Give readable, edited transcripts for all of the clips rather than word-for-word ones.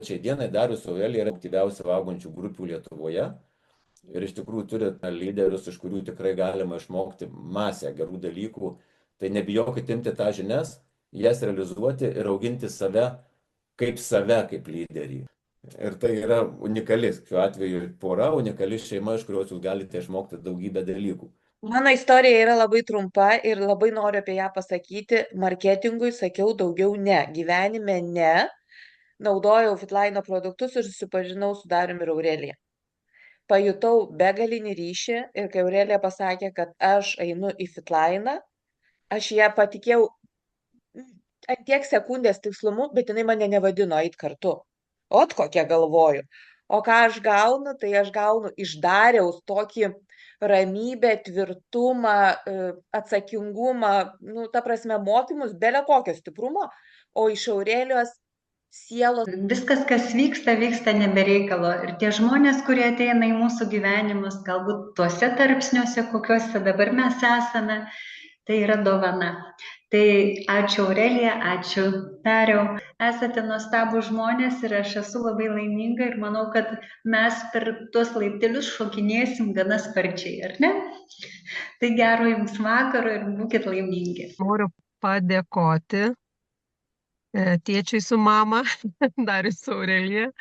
Šiai dienai Darius Aurelija yra aktyviausiai augančių grupių Lietuvoje ir iš tikrųjų turi lyderius, iš kurių tikrai galima išmokti masę gerų dalykų. Tai nebijokit imti tą žinias, jas realizuoti ir auginti save kaip lyderį. Ir tai yra unikali, šiuo atveju pora, unikali šeima, iš kurios jūs galite išmokti daugybę dalykų. Mano istorija yra labai trumpa ir labai noriu apie ją pasakyti. Marketingui sakiau daugiau ne. Gyvenime ne. Naudojau Fitline produktus ir susipažinau su Dariumi ir Aurelija. Pajutau begalinį ryšį ir kai Aurelija pasakė, kad aš einu į Fitline, aš ją patikėjau ant tiek sekundės tikslumu, bet jinai mane nevadino eit kartu. Ot kokia galvoju. O ką aš gaunu, tai aš gaunu iš Dariaus tokį ramybę, tvirtumą, atsakingumą, nu, ta prasme, mokymus, belė kokio stiprumo, o iš Aurelijos sielos. Viskas, kas vyksta, vyksta nebereikalo. Ir tie žmonės, kurie ateina į mūsų gyvenimus, galbūt tuose tarpsniuose, kokiuose dabar mes esame, tai yra dovana. Tai ačiū Aurelija, ačiū Dariau. Esate nuostabūs žmonės ir aš esu labai laiminga ir manau, kad mes per tuos laiptelius šokinėsim gana sparčiai, ar ne? Tai gero jums vakaro ir būkit laimingi. Noriu padėkoti tėčiui su mama, Darius su Aurelija.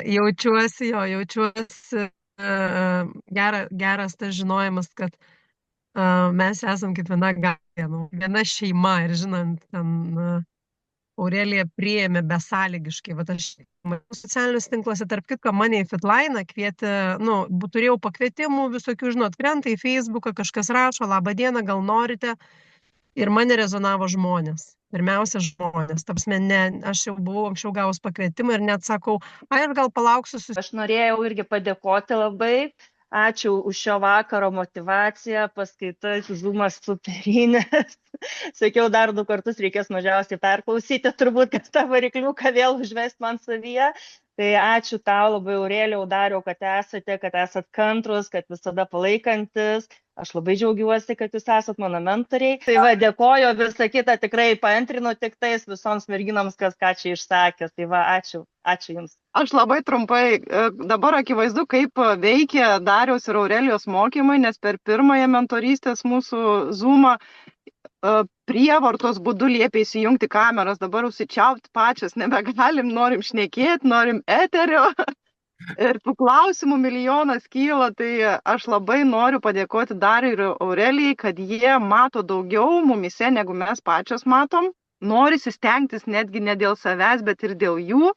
Jaučiuosi geras tas žinojimas, kad mes esam kaip viena šeima ir žinant, ten Aurelija priėmė besąlygiškai. Vat aš socialiniuose tinkluose, tarp kitko, mane į Fitline kvietė, turėjau pakvietimų visokių, krenta į Facebooką, kažkas rašo, labą dieną, gal norite. Ir mane rezonavo žmonės. Pirmiausia, žmonės. Aš jau buvau anksčiau gavus pakvietimą ir net sakau, aš gal palauksiu. Aš norėjau irgi padėkoti labai. Ačiū už šio vakaro motivaciją, paskaitas, Zoomas superinės. Sakiau, dar 2 kartus reikės mažiausiai perklausyti, turbūt, kad tą varikliuką vėl užvest man savyje. Tai ačiū tau labai, Aurelijau, Dariau, kad esat kantrus, kad visada palaikantis. Aš labai džiaugiuosi, kad jūs esat mano mentoriai. Tai va, dėkoju, visą kitą tikrai paantrinu tik tais visoms merginoms, kas ką čia išsakė. Tai va, ačiū jums. Aš labai trumpai, dabar akivaizdu, kaip veikia Dariaus ir Aurelijos mokymai, nes per pirmąją mentorystės mūsų Zoomą prievartos būdu liepia įsijungti kameras, dabar užsičiaupti pačias, nebegalim, norim šnekėti, norim eterio. Ir tų klausimų milijonas kyla, tai aš labai noriu padėkoti Dariui ir Aurelijai, kad jie mato daugiau mumise, negu mes pačios matom. Norisi stengtis netgi ne dėl savęs, bet ir dėl jų.